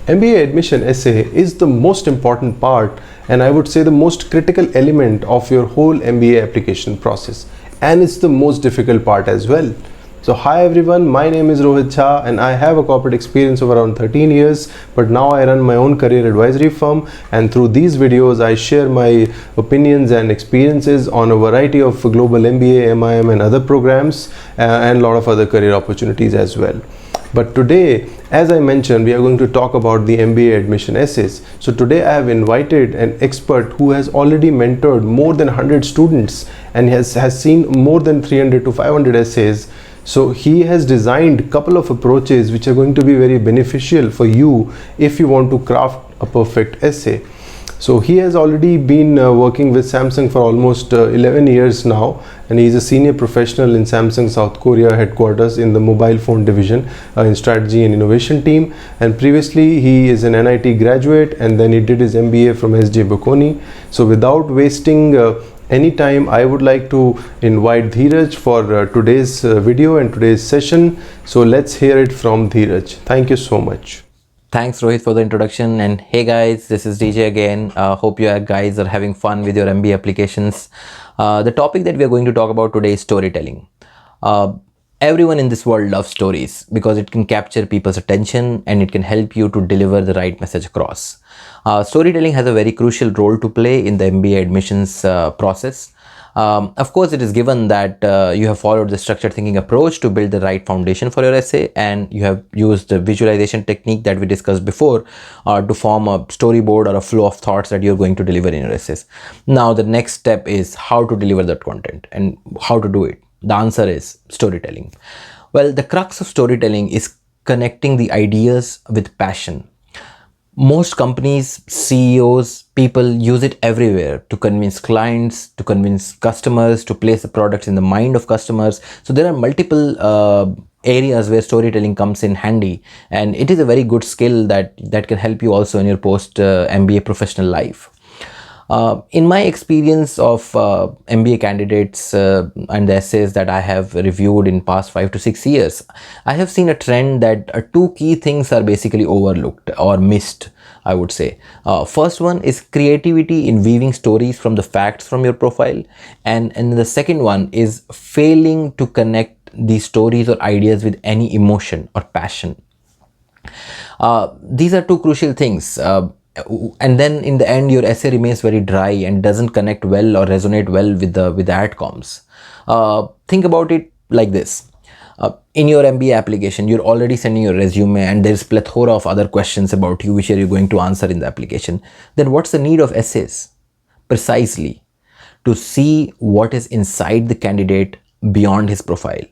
MBA admission essay is the most important part, and I would say the most critical element of your whole MBA application process, and it's the most difficult part as well. So hi everyone, my name is Rohit Jha and I have a corporate experience of around 13 years, but now I run my own career advisory firm, and through these videos I share my opinions and experiences on a variety of global MBA, MIM and other programs and a lot of other career opportunities as well. But today, as I mentioned, we are going to talk about the MBA admission essays. So today I have invited an expert who has already mentored more than 100 students and has seen more than 300 to 500 essays. So he has designed a couple of approaches which are going to be very beneficial for you if you want to craft a perfect essay. So he has already been working with Samsung for almost 11 years now, and he is a senior professional in Samsung South Korea headquarters in the mobile phone division in strategy and innovation team. And previously he is an NIT graduate, and then he did his MBA from SJ Bocconi. So without wasting any time, I would like to invite Dheeraj for today's video and today's session. So let's hear it from Dheeraj. Thank you so much. Thanks Rohit for the introduction, and hey guys, this is DJ again. Hope you guys are having fun with your MBA applications. The topic that we are going to talk about today is storytelling. Everyone in this world loves stories because it can capture people's attention and it can help you to deliver the right message across. Storytelling has a very crucial role to play in the MBA admissions process. Of course, it is given that you have followed the structured thinking approach to build the right foundation for your essay, and you have used the visualization technique that we discussed before to form a storyboard or a flow of thoughts that you're going to deliver in your essays. Now, the next step is how to deliver that content and how to do it. The answer is storytelling. Well, the crux of storytelling is connecting the ideas with passion. Most companies, CEOs, people use it everywhere to convince clients, to convince customers, to place the products in the mind of customers. So there are multiple areas where storytelling comes in handy, and it is a very good skill that can help you also in your post MBA professional life. In my experience of MBA candidates and the essays that I have reviewed in past 5 to 6 years, I have seen a trend that two key things are basically overlooked or missed, I would say. First one is creativity in weaving stories from the facts from your profile, and the second one is failing to connect these stories or ideas with any emotion or passion. These are two crucial things. And then in the end your essay remains very dry and doesn't connect well or resonate well with the adcoms. Think about it like this. In your MBA application, you're already sending your resume and there's plethora of other questions about you which are you going to answer in the application. Then what's the need of essays? Precisely to see what is inside the candidate beyond his profile.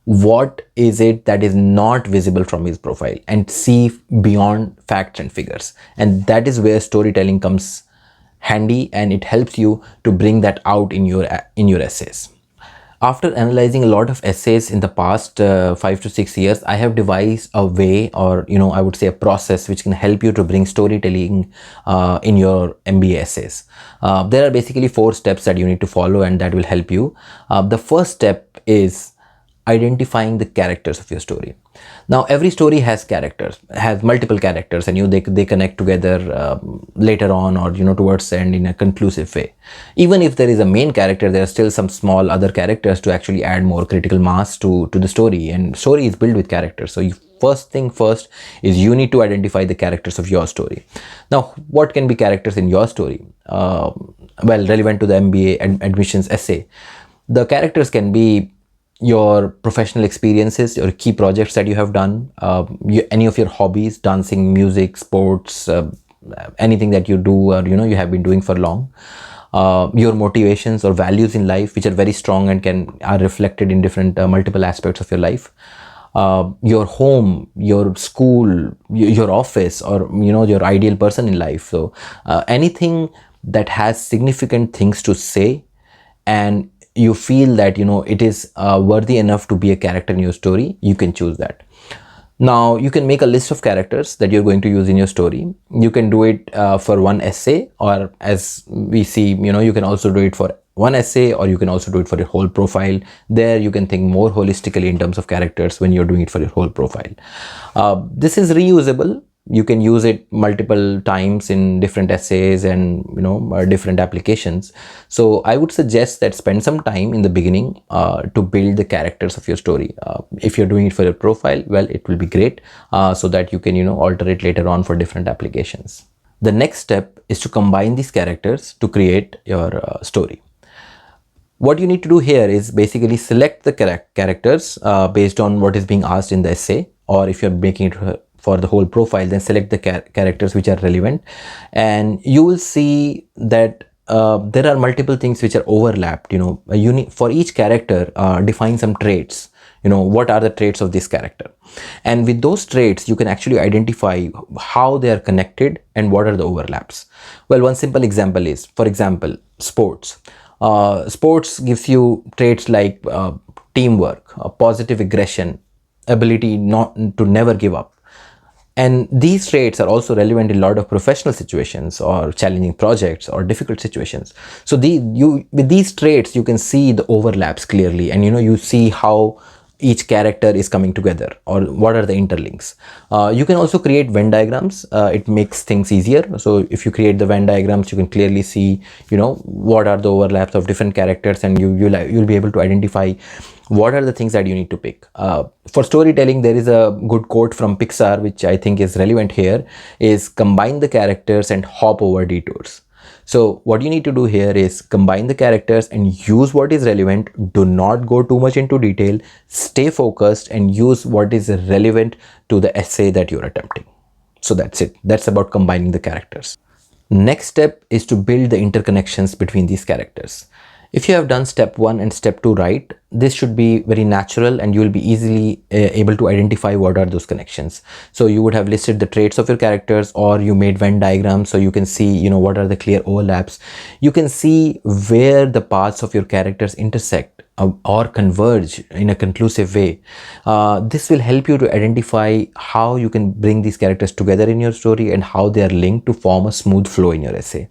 What is it that is not visible from his profile, and see beyond facts and figures. And that is where storytelling comes handy, and it helps you to bring that out in your essays. After analyzing a lot of essays in the past 5 to 6 years, I have devised a way, or I would say a process which can help you to bring storytelling in your MBA essays. There are basically 4 steps that you need to follow, and that will help you. The first step is identifying the characters of your story. Now, every story has characters, has multiple characters, and they connect together later on, or towards the end in a conclusive way. Even if there is a main character, there are still some small other characters to actually add more critical mass to the story, and story is built with characters. So first thing first is you need to identify the characters of your story. Now, what can be characters in your story? Well, relevant to the MBA admissions essay, the characters can be your professional experiences, your key projects that you have done, any of your hobbies, dancing, music, sports, anything that you do or you have been doing for long, your motivations or values in life which are very strong and are reflected in different multiple aspects of your life, your home, your school, your office, or your ideal person in life. So anything that has significant things to say and you feel that it is worthy enough to be a character in your story, you can choose that. Now you can make a list of characters that you're going to use in your story. You can do it for one essay, or as we see, you can also do it for one essay, or you can also do it for your whole profile. There you can think more holistically in terms of characters when you're doing it for your whole profile. This is reusable. you can use it multiple times in different essays and different applications. So I would suggest that spend some time in the beginning to build the characters of your story. If you're doing it for your profile, well, it will be great, so that you can alter it later on for different applications. The next step is to combine these characters to create your story. What you need to do here is basically select the characters based on what is being asked in the essay, or if you're making it for the whole profile, then select the characters which are relevant, and you will see that there are multiple things which are overlapped. For each character, define some traits. What are the traits of this character, and with those traits you can actually identify how they are connected and what are the overlaps. Well, one simple example is, for example, sports. Sports gives you traits like teamwork, positive aggression, ability not to never give up. And these traits are also relevant in a lot of professional situations or challenging projects or difficult situations. So with these traits, you can see the overlaps clearly, and you see how each character is coming together, or what are the interlinks. You can also create Venn diagrams. It makes things easier. So if you create the Venn diagrams, you can clearly see what are the overlaps of different characters, and you'll be able to identify what are the things that you need to pick. For storytelling, there is a good quote from Pixar which I think is relevant here, is combine the characters and hop over detours. So what you need to do here is combine the characters and use what is relevant. Do not go too much into detail. Stay focused and use what is relevant to the essay that you're attempting. So that's it. That's about combining the characters. Next step is to build the interconnections between these characters. If you have done step 1 and step 2 right, this should be very natural, and you will be easily able to identify what are those connections. So you would have listed the traits of your characters, or you made Venn diagrams so you can see what are the clear overlaps. You can see where the paths of your characters intersect or converge in a conclusive way. This will help you to identify how you can bring these characters together in your story and how they are linked to form a smooth flow in your essay.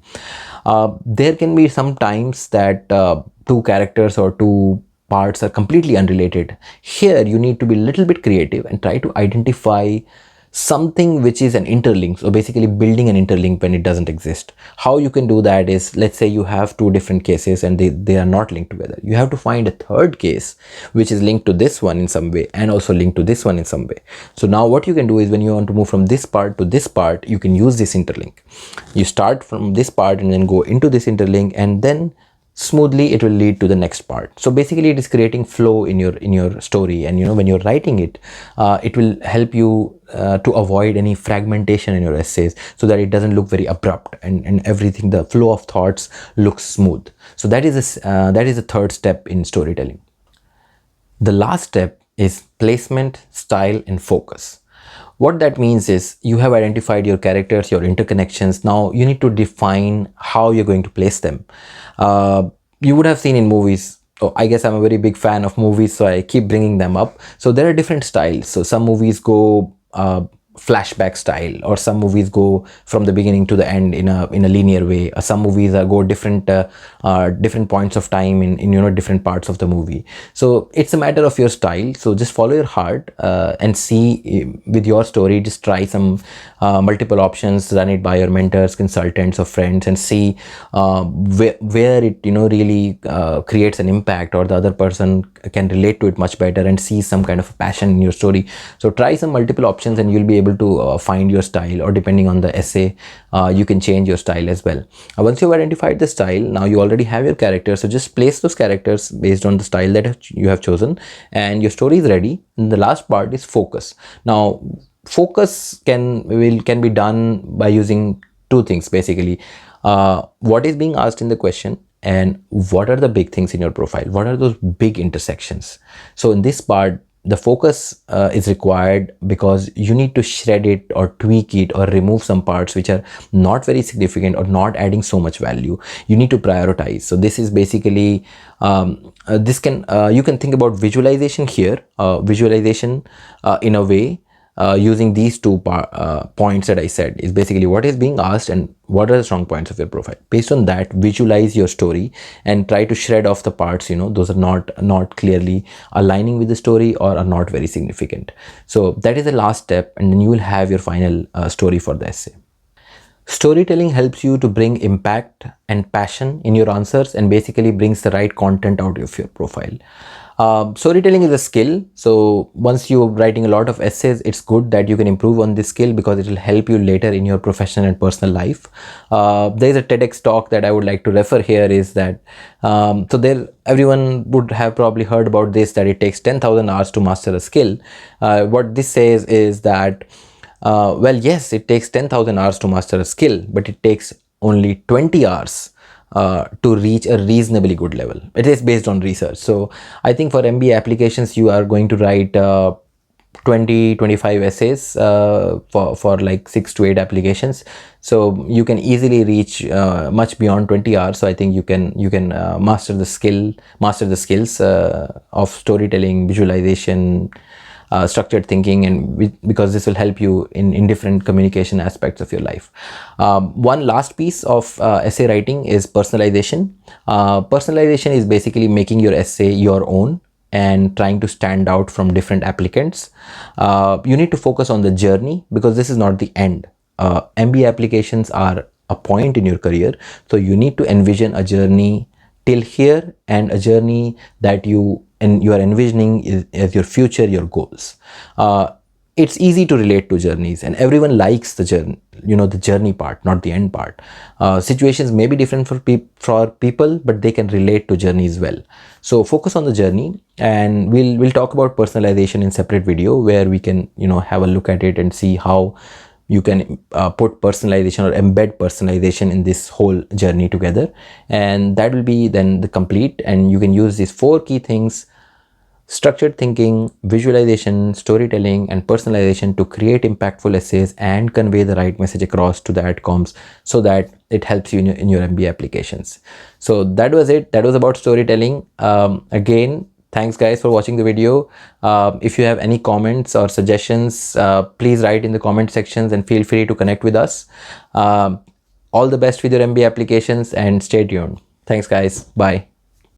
There can be some times that two characters or two parts are completely unrelated. Here you need to be a little bit creative and try to identify something which is an interlink. So basically building an interlink when it doesn't exist. How you can do that is, let's say you have two different cases and they are not linked together. You have to find a third case which is linked to this one in some way and also linked to this one in some way. So now what you can do is, when you want to move from this part to this part, you can use this interlink. You start from this part and then go into this interlink, and then smoothly it will lead to the next part. So basically it is creating flow in your story, and when you're writing it, it will help you to avoid any fragmentation in your essays, so that it doesn't look very abrupt, and everything, the flow of thoughts looks smooth. So that is the third step in storytelling. The last step is placement, style, and focus. What that means is, you have identified your characters, your interconnections. Now you need to define how you're going to place them. You would have seen in movies, I guess I'm a very big fan of movies, so I keep bringing them up. So there are different styles. So some movies go flashback style, or some movies go from the beginning to the end in a linear way. Some movies go different points of time in different parts of the movie. So it's a matter of your style. So just follow your heart and see with your story. Just try some multiple options, run it by your mentors, consultants, or friends, and see where it really creates an impact, or the other person can relate to it much better and see some kind of passion in your story. So try some multiple options and you'll be able to find your style, or depending on the essay, you can change your style as well. Once you've identified the style, now you already have your characters. So just place those characters based on the style that you have chosen, and your story is ready. And the last part is focus. Now focus can be done by using two things basically. What is being asked in the question, and what are the big things in your profile, what are those big intersections. So in this part, the focus is required because you need to shred it or tweak it or remove some parts which are not very significant or not adding so much value. You need to prioritize. So this is basically you can think about visualization here. Visualization in a way using these two points that I said, is basically what is being asked and what are the strong points of your profile. Based on that, visualize your story and try to shred off the parts, those are not clearly aligning with the story or are not very significant. So that is the last step, and then you will have your final story for the essay. Storytelling helps you to bring impact and passion in your answers and basically brings the right content out of your profile. Storytelling is a skill. So once you're writing a lot of essays, it's good that you can improve on this skill because it will help you later in your professional and personal life. There is a TEDx talk that I would like to refer here, is that everyone would have probably heard about this, that it takes 10,000 hours to master a skill. What this says is that well, yes, it takes 10,000 hours to master a skill, but it takes only 20 hours to reach a reasonably good level. It is based on research. So I think for MBA applications, you are going to write 20-25 essays for like 6 to 8 applications. So you can easily reach much beyond 20 hours. So I think you can master the skills of storytelling, visualization, structured thinking, and because this will help you in different communication aspects of your life. One last piece of essay writing is personalization. Personalization is basically making your essay your own and trying to stand out from different applicants. You need to focus on the journey because this is not the end. MBA applications are a point in your career, so you need to envision a journey till here and a journey that you are envisioning as your future, your goals. It's easy to relate to journeys, and everyone likes the journey, the journey part, not the end part. Situations may be different for people, but they can relate to journeys well. So focus on the journey, and we'll talk about personalization in separate video where we can have a look at it and see how you can put personalization or embed personalization in this whole journey together, and that will be then the complete. And you can use these 4 key things: structured thinking, visualization, storytelling, and personalization to create impactful essays and convey the right message across to the adcoms, so that it helps you in your MBA applications. So that was it. That was about storytelling. Again, thanks guys for watching the video. If you have any comments or suggestions, please write in the comment sections and feel free to connect with us. All the best with your MBA applications and stay tuned. Thanks guys. Bye.